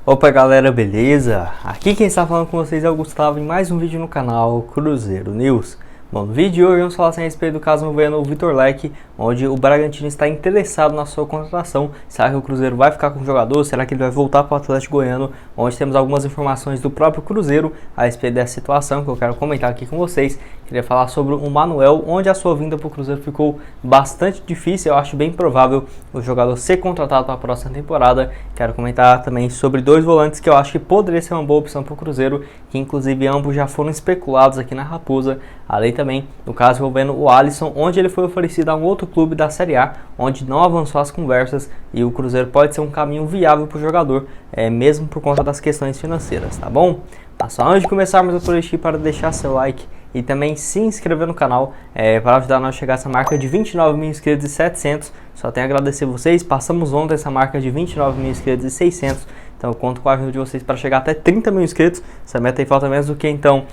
Opa galera, beleza? Aqui quem está falando com vocês é o Gustavo em mais um vídeo no canal Cruzeiro News. Bom, no vídeo de hoje vamos falar a respeito do caso envolvendo o Vitor Leque, onde o Bragantino está interessado na sua contratação. Será que o Cruzeiro vai ficar com o jogador? Será que ele vai voltar para o Atlético Goiano? Onde temos algumas informações do próprio Cruzeiro a respeito dessa situação que eu quero comentar aqui com vocês. Queria falar sobre o Manuel, onde a sua vinda para o Cruzeiro ficou bastante difícil. Eu acho bem provável o jogador ser contratado para a próxima temporada. Quero comentar também sobre dois volantes que eu acho que poderia ser uma boa opção para o Cruzeiro, que inclusive ambos já foram especulados aqui na Raposa. Além também do caso envolvendo o Alisson, onde ele foi oferecido a um outro clube da Série A, onde não avançou as conversas e o Cruzeiro pode ser um caminho viável para o jogador, mesmo por conta das questões financeiras, tá bom? Mas só antes de começarmos, eu tô aqui para deixar seu like e também se inscrever no canal para ajudar nós a chegar a essa marca de 29 mil inscritos e 700. Só tenho a agradecer vocês, passamos ontem essa marca de 29 mil inscritos e 600. Então eu conto com a ajuda de vocês para chegar até 30 mil inscritos. Essa meta aí falta menos do que então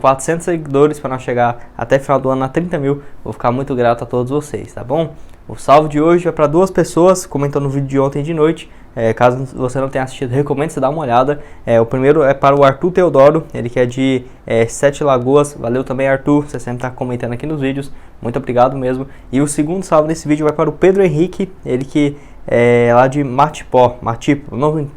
400 seguidores para nós chegar até final do ano a 30 mil. Vou ficar muito grato a todos vocês, tá bom? O salve de hoje é para duas pessoas, comentou no vídeo de ontem de noite. Caso você não tenha assistido, recomendo você dar uma olhada. O primeiro é para o Arthur Teodoro, ele que é de Sete Lagoas. Valeu também, Arthur, você sempre está comentando aqui nos vídeos, muito obrigado mesmo. E o segundo salve desse vídeo vai para o Pedro Henrique, ele que é lá de Matipó,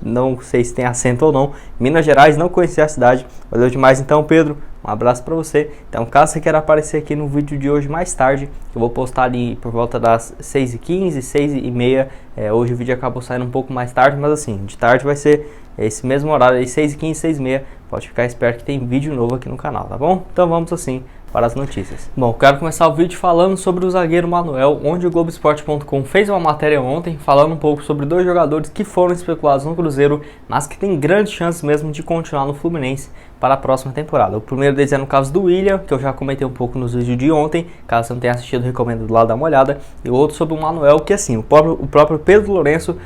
não sei se tem acento ou não, Minas Gerais, não conhecia a cidade. Valeu demais então, Pedro, um abraço para você. Então, caso você queira aparecer aqui no vídeo de hoje mais tarde, eu vou postar ali por volta das 6h15, 6h30. Hoje o vídeo acabou saindo um pouco mais tarde, mas assim, de tarde vai ser esse mesmo horário aí, 6h15, 6h30. Pode ficar esperto que tem vídeo novo aqui no canal, tá bom? Então vamos assim para as notícias. Bom, quero começar o vídeo falando sobre o zagueiro Manuel, onde o Globoesporte.com fez uma matéria ontem falando um pouco sobre dois jogadores que foram especulados no Cruzeiro, mas que tem grandes chances mesmo de continuar no Fluminense para a próxima temporada. O primeiro deles é no caso do William, que eu já comentei um pouco nos vídeos de ontem. Caso você não tenha assistido, recomendo lá dar uma olhada. E o outro sobre o Manuel, que assim, o próprio Pedro Lourenço,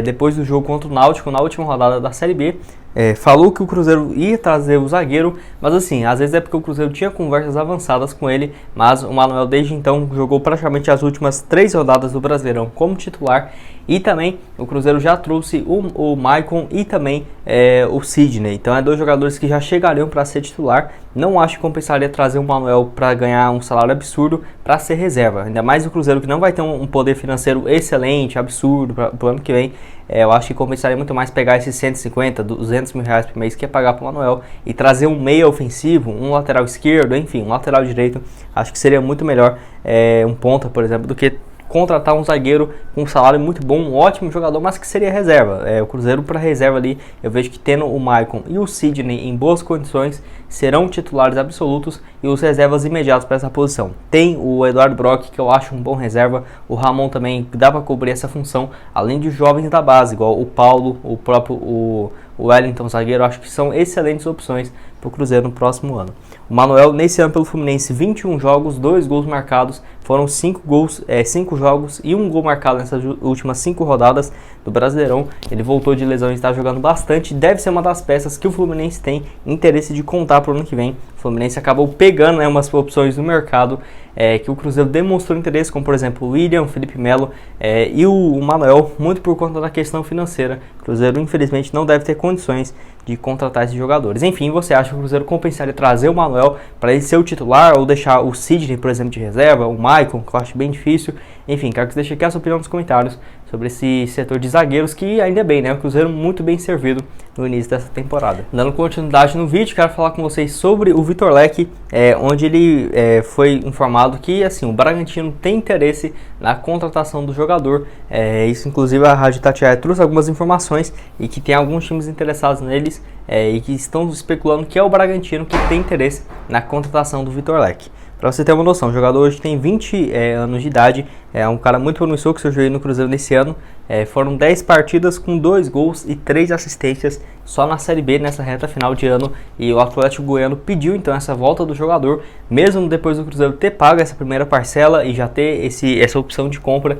depois do jogo contra o Náutico, na última rodada da Série B, falou que o Cruzeiro ia trazer o zagueiro, mas assim, às vezes é porque o Cruzeiro tinha conversas avançadas com ele, mas o Manuel desde então jogou praticamente as últimas 3 rodadas do Brasileirão como titular. E também o Cruzeiro já trouxe o Maicon e também o Sidney. Então é dois jogadores que já chegariam para ser titular. Não acho que compensaria trazer o Manuel para ganhar um salário absurdo para ser reserva. Ainda mais o Cruzeiro que não vai ter um poder financeiro excelente, absurdo para o ano que vem. Eu acho que compensaria muito mais pegar esses 150, 200 mil reais por mês que é pagar para o Manuel e trazer um meia ofensivo, um lateral esquerdo, enfim, um lateral direito. Acho que seria muito melhor um ponta, por exemplo, do que contratar um zagueiro com um salário muito bom, um ótimo jogador, mas que seria reserva. O Cruzeiro para reserva ali, eu vejo que tendo o Maicon e o Sidney em boas condições, serão titulares absolutos e os reservas imediatos para essa posição. Tem o Eduardo Brock, que eu acho um bom reserva, o Ramon também dá para cobrir essa função, além de jovens da base, igual o Paulo, o próprio o Wellington, zagueiro, acho que são excelentes opções para o Cruzeiro no próximo ano. O Manuel, nesse ano pelo Fluminense, 21 jogos, 2 gols marcados, foram 5 jogos e 1 gol marcado nessas últimas 5 rodadas do Brasileirão. Ele voltou de lesão e está jogando bastante, deve ser uma das peças que o Fluminense tem interesse de contar para o ano que vem. O Fluminense acabou pegando umas opções no mercado que o Cruzeiro demonstrou interesse, como por exemplo o William, o Felipe Melo e o Manuel, muito por conta da questão financeira. O Cruzeiro infelizmente não deve ter condições de contratar esses jogadores. Enfim, você acha que o Cruzeiro compensaria trazer o Manuel para ele ser o titular ou deixar o Sidney, por exemplo, de reserva, o Maicon, que eu acho bem difícil? Enfim, quero que você deixe aqui a sua opinião nos comentários sobre esse setor de zagueiros, que ainda bem, né? O Cruzeiro muito bem servido no início dessa temporada. Dando continuidade no vídeo, quero falar com vocês sobre o Vitor Leque, onde ele foi informado que assim, o Bragantino tem interesse na contratação do jogador. Isso inclusive a Rádio Itatiaia trouxe algumas informações e que tem alguns times interessados neles e que estão especulando que é o Bragantino que tem interesse na contratação do Vitor Leque. Para você ter uma noção, o jogador hoje tem 20 anos de idade, é um cara muito promissor que surgiu aí no Cruzeiro nesse ano. Foram 10 partidas com 2 gols e 3 assistências só na Série B nessa reta final de ano. E o Atlético Goiano pediu então essa volta do jogador, mesmo depois do Cruzeiro ter pago essa primeira parcela e já ter essa opção de compra.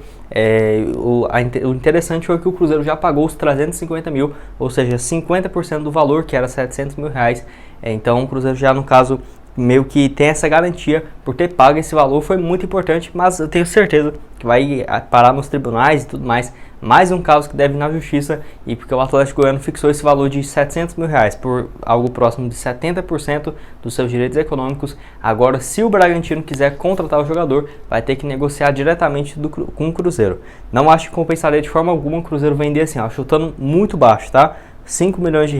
O interessante foi que o Cruzeiro já pagou os 350 mil, ou seja, 50% do valor, que era 700 mil reais. Então o Cruzeiro já, no caso, meio que tem essa garantia por ter pago esse valor. Foi muito importante, mas eu tenho certeza que vai parar nos tribunais e tudo mais mais um caso que deve ir na justiça, e porque o Atlético Goiano fixou esse valor de R$700 mil, por algo próximo de 70% dos seus direitos econômicos. Agora, se o Bragantino quiser contratar o jogador, vai ter que negociar diretamente com o Cruzeiro. Não acho que compensaria de forma alguma o Cruzeiro vender assim, ó, chutando muito baixo, tá? R$5 milhões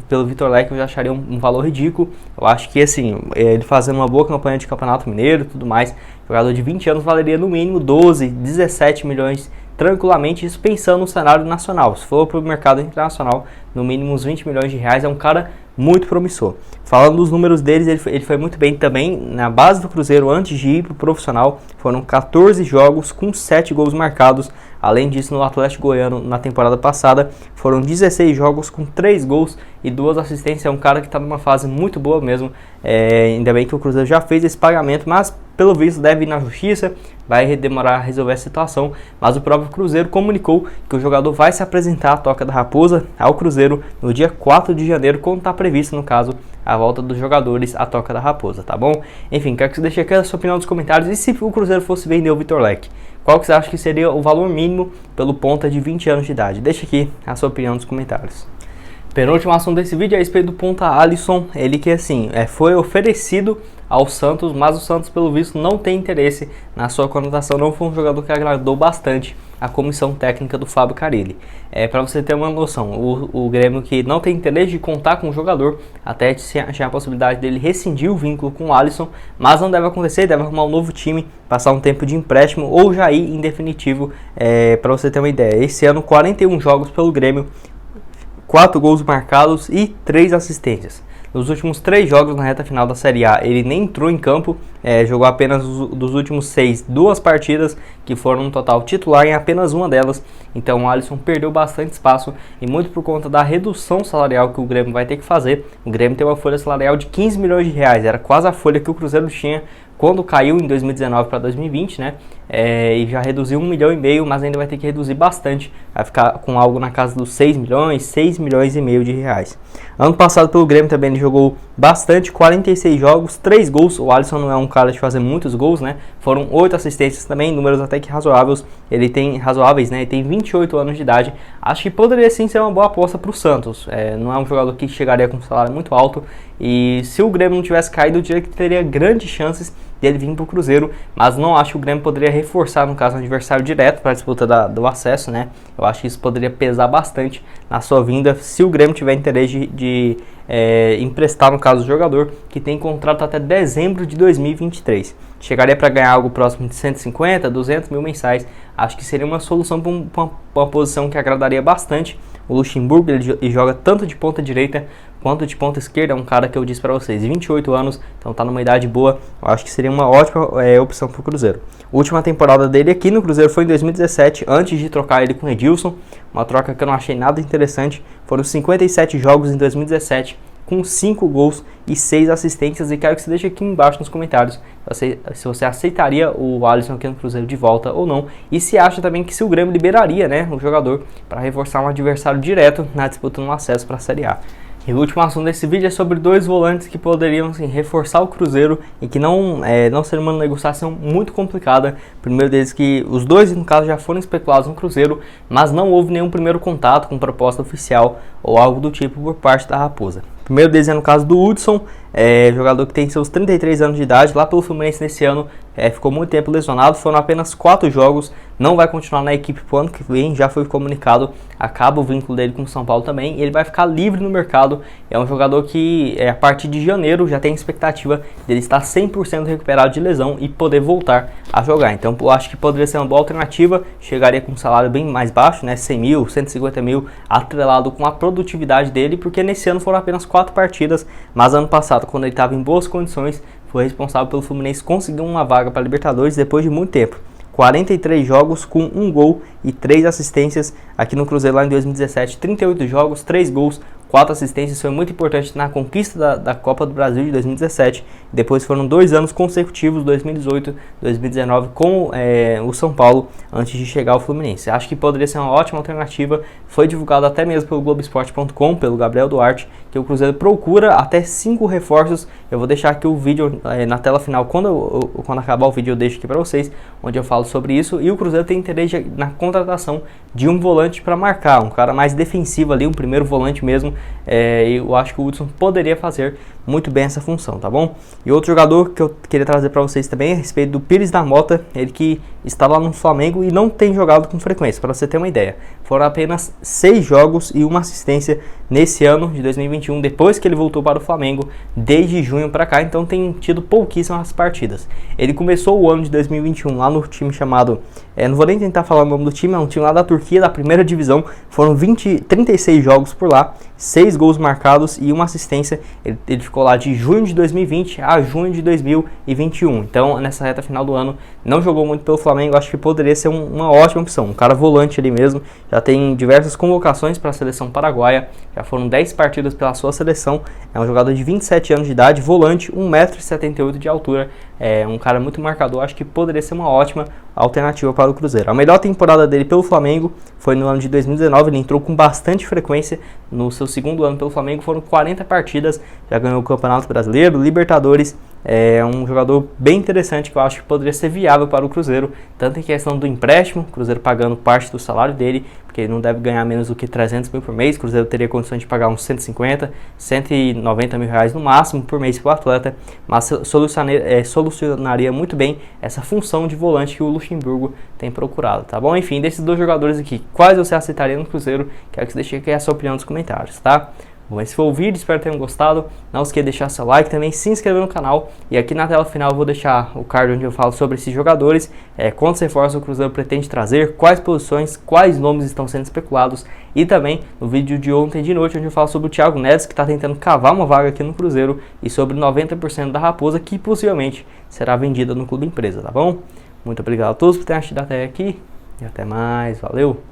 pelo Vitor Leque eu já acharia um valor ridículo. Eu acho que assim, ele fazendo uma boa campanha de Campeonato Mineiro e tudo mais, jogador de 20 anos valeria no mínimo 12, 17 milhões tranquilamente, isso pensando no cenário nacional. Se for para o mercado internacional, no mínimo uns R$20 milhões, é um cara muito promissor. Falando dos números deles, ele foi muito bem também na base do Cruzeiro antes de ir para o profissional. Foram 14 jogos com 7 gols marcados. Além disso, no Atlético Goiano, na temporada passada, foram 16 jogos com 3 gols e 2 assistências. É um cara que está numa fase muito boa mesmo. Ainda bem que o Cruzeiro já fez esse pagamento, mas pelo visto deve ir na justiça, vai demorar a resolver a situação. Mas o próprio Cruzeiro comunicou que o jogador vai se apresentar à Toca da Raposa ao Cruzeiro no dia 4 de janeiro, quando está previsto, no caso, a volta dos jogadores à Toca da Raposa, tá bom? Enfim, quero que você deixe aqui a sua opinião nos comentários. E se o Cruzeiro fosse vender o Vitor Leque, qual que você acha que seria o valor mínimo pelo ponta de 20 anos de idade? Deixa aqui a sua opinião nos comentários. Penúltimo assunto desse vídeo é a respeito do ponta Alisson. Ele que assim, foi oferecido ao Santos, mas o Santos pelo visto não tem interesse na sua contratação. Não foi um jogador que agradou bastante a comissão técnica do Fábio Carille. Para você ter uma noção, o Grêmio que não tem interesse de contar com o jogador, até tinha a possibilidade dele rescindir o vínculo com o Alisson, mas não deve acontecer, deve arrumar um novo time, passar um tempo de empréstimo ou já ir em definitivo. Para você ter uma ideia, esse ano 41 jogos pelo Grêmio, 4 gols marcados e 3 assistências. Nos últimos 3 jogos na reta final da Série A, ele nem entrou em campo, jogou apenas dos últimos 6, 2 partidas, que foram no total titular em apenas uma delas. Então o Alisson perdeu bastante espaço, e muito por conta da redução salarial que o Grêmio vai ter que fazer. O Grêmio tem uma folha salarial de R$15 milhões, era quase a folha que o Cruzeiro tinha quando caiu em 2019 para 2020, né? E já reduziu 1,5 milhão, mas ainda vai ter que reduzir bastante, vai ficar com algo na casa dos 6 milhões, 6,5 milhões de reais. Ano passado pelo Grêmio também ele jogou bastante, 46 jogos, 3 gols. O Alisson não é um cara de fazer muitos gols, né? Foram 8 assistências também, números até que razoáveis. Ele tem 28 anos de idade. Acho que poderia sim ser uma boa aposta para o Santos. Não é um jogador que chegaria com um salário muito alto, e se o Grêmio não tivesse caído, eu diria que teria grandes chances dele vir para o Cruzeiro, mas não acho que o Grêmio poderia reforçar, no caso, um adversário direto para a disputa do acesso, né? Eu acho que isso poderia pesar bastante na sua vinda, se o Grêmio tiver interesse de emprestar, no caso, o jogador, que tem contrato até dezembro de 2023. Chegaria para ganhar algo próximo de 150, 200 mil mensais. Acho que seria uma solução para uma posição que agradaria bastante o Luxemburgo. Ele joga tanto de ponta direita quanto de ponta esquerda. É um cara que eu disse para vocês, 28 anos, então tá numa idade boa. Eu acho que seria uma ótima opção para o Cruzeiro. A última temporada dele aqui no Cruzeiro foi em 2017, antes de trocar ele com o Edilson, uma troca que eu não achei nada interessante. Foram 57 jogos em 2017, com 5 gols e 6 assistências. E quero que você deixe aqui embaixo nos comentários se você aceitaria o Alisson aqui no Cruzeiro de volta ou não, e se acha também que se o Grêmio liberaria, né, o jogador para reforçar um adversário direto na disputa no acesso para a Série A. E o último assunto desse vídeo é sobre 2 volantes que poderiam assim, reforçar o Cruzeiro e que não seria uma negociação muito complicada. Primeiro deles que os dois, no caso, já foram especulados no Cruzeiro, mas não houve nenhum primeiro contato com proposta oficial ou algo do tipo por parte da Raposa. O primeiro deles é no caso do Hudson, jogador que tem seus 33 anos de idade, lá pelo Fluminense nesse ano, ficou muito tempo lesionado, foram apenas 4 jogos, não vai continuar na equipe pro ano que vem, já foi comunicado, acaba o vínculo dele com o São Paulo também, e ele vai ficar livre no mercado. É um jogador que a partir de janeiro já tem expectativa dele estar 100% recuperado de lesão e poder voltar a jogar. Então eu acho que poderia ser uma boa alternativa, chegaria com um salário bem mais baixo, né, 100 mil, 150 mil, atrelado com a produtividade dele, porque nesse ano foram apenas 4 partidas, mas ano passado, quando ele estava em boas condições, foi responsável pelo Fluminense conseguir uma vaga para a Libertadores depois de muito tempo. 43 jogos com 1 gol e 3 assistências aqui no Cruzeiro lá em 2017, 38 jogos, 3 gols, 4 assistências, foi muito importante na conquista da Copa do Brasil de 2017. Depois foram 2 anos consecutivos, 2018, 2019, com o São Paulo, antes de chegar ao Fluminense. Acho que poderia ser uma ótima alternativa. Foi divulgado até mesmo pelo Globoesporte.com, pelo Gabriel Duarte, que o Cruzeiro procura até 5 reforços. Eu vou deixar aqui o vídeo na tela final, quando acabar o vídeo eu deixo aqui para vocês, onde eu falo sobre isso. E o Cruzeiro tem interesse na contratação de um volante para marcar, um cara mais defensivo ali, um primeiro volante mesmo. Eu acho que o Hudson poderia fazer muito bem essa função, tá bom? E outro jogador que eu queria trazer para vocês também é a respeito do Pires da Mota, ele que está lá no Flamengo e não tem jogado com frequência, para você ter uma ideia. Foram apenas 6 jogos e uma assistência nesse ano de 2021, depois que ele voltou para o Flamengo, desde junho para cá, então tem tido pouquíssimas partidas. Ele começou o ano de 2021 lá no time chamado, não vou nem tentar falar o nome do time, é um time lá da Turquia, da primeira divisão. Foram 36 jogos por lá, 6 gols marcados e uma assistência. Ele ficou lá de junho de 2020 a junho de 2021. Então, nessa reta final do ano, não jogou muito pelo Flamengo. Acho que poderia ser uma ótima opção. Um cara volante ali mesmo. Já tem diversas convocações para a seleção paraguaia. Já foram 10 partidas pela sua seleção. É um jogador de 27 anos de idade, volante, 1,78 m de altura. É um cara muito marcador. Acho que poderia ser uma ótima alternativa para o Cruzeiro. A melhor temporada dele pelo Flamengo foi no ano de 2019. Ele entrou com bastante frequência. No seu segundo ano pelo Flamengo foram 40 partidas. Já ganhou o Campeonato Brasileiro, Libertadores. É um jogador bem interessante que eu acho que poderia ser viável para o Cruzeiro, tanto em questão do empréstimo, o Cruzeiro pagando parte do salário dele, porque ele não deve ganhar menos do que 300 mil por mês. O Cruzeiro teria condições de pagar uns 150, 190 mil reais no máximo por mês para o atleta, mas solucionaria muito bem essa função de volante que o Luxemburgo tem procurado, tá bom? Enfim, desses 2 jogadores aqui, quais você aceitaria no Cruzeiro? Quero que você deixe aqui a sua opinião nos comentários, tá? Bom, esse foi o vídeo, espero que tenham gostado. Não esqueça de deixar seu like também, se inscrever no canal. E aqui na tela final eu vou deixar o card onde eu falo sobre esses jogadores, quantos reforços o Cruzeiro pretende trazer, quais posições, quais nomes estão sendo especulados. E também no vídeo de ontem de noite, onde eu falo sobre o Thiago Neves, que está tentando cavar uma vaga aqui no Cruzeiro, e sobre 90% da Raposa, que possivelmente será vendida no Clube Empresa, tá bom? Muito obrigado a todos por terem assistido até aqui, e até mais, valeu!